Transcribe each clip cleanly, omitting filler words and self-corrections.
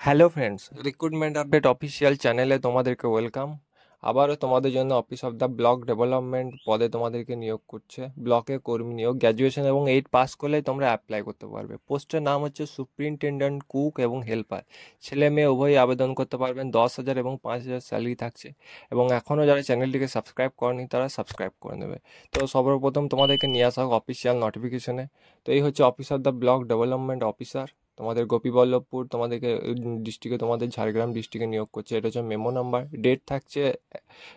Hello friends, recruitment update official চ্যানেলে তোমাদেরকে welcome. আবারও তোমাদের জন্য office of the block development পদে তোমাদেরকে নিয়োগ করছে। ব্লকে কর্মী নিয়োগ, গ্র্যাজুয়েশন এবং 8 পাস করলে তোমরা অ্যাপ্লাই করতে পারবে। পোস্টের নাম হচ্ছে সুপ্রিনটেন্ডেন্ট, কুক এবং হেল্পার। ছেলে মেয়ে উভয়ই আবেদন করতে পারবেন। 10,000 এবং 5,000 স্যালারি থাকছে। এবং এখনও যারা চ্যানেলটিকে সাবস্ক্রাইব করেনি তারা সাবস্ক্রাইব করে নেবে। তো সর্বপ্রথম তোমাদেরকে নিয়ে আসা হোক অফিসিয়াল নোটিফিকেশনে। তো এই হচ্ছে office of the block development officer, তোমাদের গোপীবল্লভপুর, তোমাদেরকে ডিস্ট্রিক্টে, তোমাদের ঝাড়গ্রাম ডিস্ট্রিক্টে নিয়োগ করছে। এটা হচ্ছে মেমো নাম্বার। ডেট থাকছে,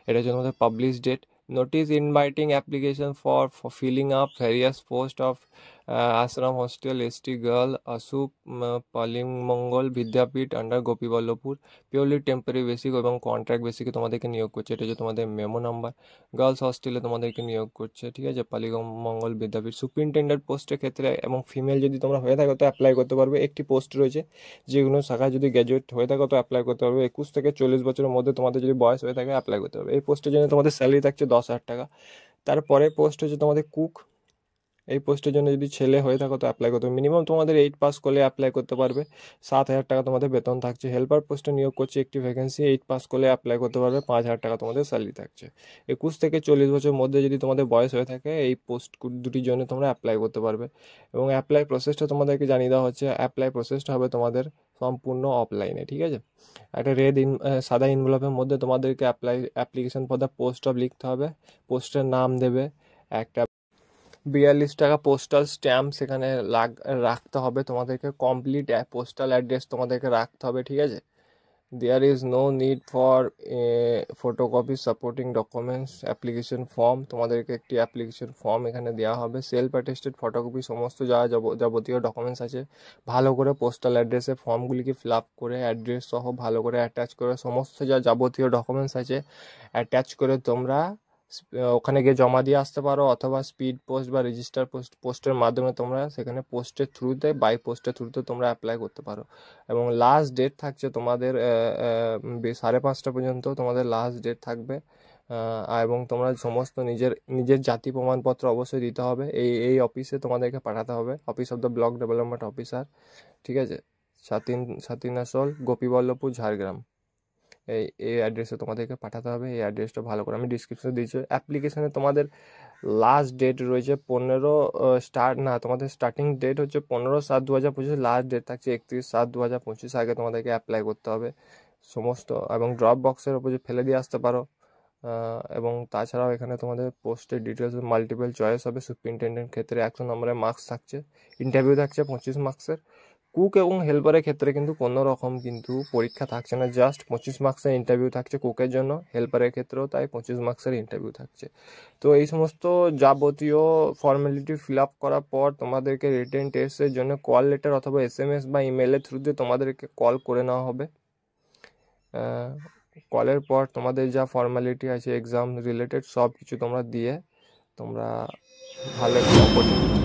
এটা হচ্ছে তোমাদের publish date. Notice inviting application for filling up various post of ashram hostel, ST girl, আসুপ Palimangal Vidyapith under Gopiballavpur. Purely temporary basic এবং কন্ট্রাক্ট বেসিকে তোমাদেরকে নিয়োগ করছে। এটা হচ্ছে তোমাদের মেমো নাম্বার। গার্লস হস্টেলে তোমাদেরকে নিয়োগ করছে, ঠিক আছে, পালিমঙ্গল বিদ্যাপীঠ। সুপ্রিনটেন্ডেন্ট পোস্টের ক্ষেত্রে এবং ফিমেল যদি তোমরা হয়ে থাকো তো অ্যাপ্লাই করতে পারবে। একটি পোস্ট রয়েছে, যেগুলো শাখায় যদি গ্র্যাজুয়েট হয়ে থাকো তো অ্যাপ্লাই করতে পারবে। 21 থেকে 40 বছরের মধ্যে তোমাদের যদি বয়স হয়ে থাকে অ্যাপ্লাই করতে পারবে। এই পোস্টের জন্য তোমাদের স্যালারি থাকছে 10,000 টাকা। তারপরে পোস্ট হচ্ছে তোমাদের কুক। এই পোস্টের জন্য যদি ছেলে হয়ে থাকো তো অ্যাপ্লাই করতে হবে। মিনিমাম তোমাদের 8 পাস করলে অ্যাপ্লাই করতে পারবে। 7,000 টাকা তোমাদের বেতন থাকছে। হেল্পার পোস্টে নিয়োগ করছে, একটি ভ্যাকেন্সি। 8 পাস করলে অ্যাপ্লাই করতে পারবে। 5,000 টাকা তোমাদের স্যালারি থাকছে। 21 থেকে 40 বছরের মধ্যে যদি তোমাদের বয়স হয়ে থাকে এই পোস্ট দুটির জন্য তোমরা অ্যাপ্লাই করতে পারবে। এবং অ্যাপ্লাই প্রসেসটা তোমাদেরকে জানিয়ে দেওয়া হচ্ছে। অ্যাপ্লাই প্রসেসটা হবে তোমাদের সম্পূর্ণ অফলাইনে, ঠিক আছে। একটা সাদা ইনভলভের মধ্যে তোমাদেরকে application for the post of লিখতে হবে। পোস্টের নাম দেবে। একটা 42 টাকা পোস্টাল স্ট্যাম্প সেখানে রাখতে হবে তোমাদেরকে। কমপ্লিট পোস্টাল অ্যাড্রেস তোমাদেরকে রাখতে হবে, ঠিক আছে। There is no need for photocopy supporting documents. Application form, তোমাদেরকে একটি অ্যাপ্লিকেশন ফর্ম এখানে দেওয়া হবে। সেলফ অ্যাটেস্টেড ফটোকপি, সমস্ত যা যাবতীয় ডকুমেন্টস আছে ভালো করে পোস্টাল অ্যাড্রেসে ফর্মগুলিকে ফিল আপ করে অ্যাড্রেস সহ ভালো করে অ্যাটাচ করে, সমস্ত যা যাবতীয় ডকুমেন্টস আছে অ্যাটাচ করে তোমরা ওখানে গিয়ে জমা দিয়ে আসতে পারো। অথবা স্পিড পোস্ট বা রেজিস্টার পোস্টের মাধ্যমে তোমরা সেখানে পোস্টের থ্রুতে, বাই পোস্টের থ্রুতে তোমরা অ্যাপ্লাই করতে পারো। এবং লাস্ট ডেট থাকছে তোমাদের 5:30 পর্যন্ত তোমাদের লাস্ট ডেট থাকবে। এবং তোমরা সমস্ত নিজের নিজের জাতি প্রমাণপত্র অবশ্যই দিতে হবে। এই অফিসে তোমাদেরকে পাঠাতে হবে, office of the block development officer, ঠিক আছে। সাতিনাসল, গোপীবল্লভপুর, ঝাড়গ্রাম। এই অ্যাড্রেসে তোমাদেরকে পাঠাতে হবে। এই অ্যাড্রেসটা ভালো করে আমি ডিসক্রিপশনে দিয়েছি। অ্যাপ্লিকেশানে তোমাদের লাস্ট ডেট রয়েছে 15 তোমাদের স্টার্টিং ডেট হচ্ছে 15/7/2025। লাস্ট ডেট থাকছে 31/7/2025। আগে তোমাদেরকে অ্যাপ্লাই করতে হবে সমস্ত। এবং ড্রপ বক্সের ওপর যে ফেলে দিয়ে আসতে পারো। এবং তাছাড়াও এখানে তোমাদের পোস্টের ডিটেলস মাল্টিপল চয়েস হবে। সুপ্রিনটেন্ডেন্ট ক্ষেত্রে 100 নম্বরের মার্কস থাকছে। ইন্টারভিউ থাকছে 25 মার্কসের। কুক এবং হেল্পারের ক্ষেত্রে কিন্তু কোনো রকম কিন্তু পরীক্ষা থাকছে না, জাস্ট 25 মার্কসের ইন্টারভিউ থাকছে কুকের জন্য। হেল্পারের ক্ষেত্রেও তাই 25 মার্কসের ইন্টারভিউ থাকছে। তো এই সমস্ত যাবতীয় ফর্মালিটি ফিল আপ করার পর তোমাদেরকে রিটেন টেস্টের জন্য কল লেটার অথবা SMS বা ইমেলের থ্রুতে তোমাদেরকে কল করে নেওয়া হবে। কলের পর তোমাদের যা ফর্মালিটি আছে এক্সাম রিলেটেড সব কিছু তোমরা দিয়ে তোমরা ভালো একটা অপরচুনিটি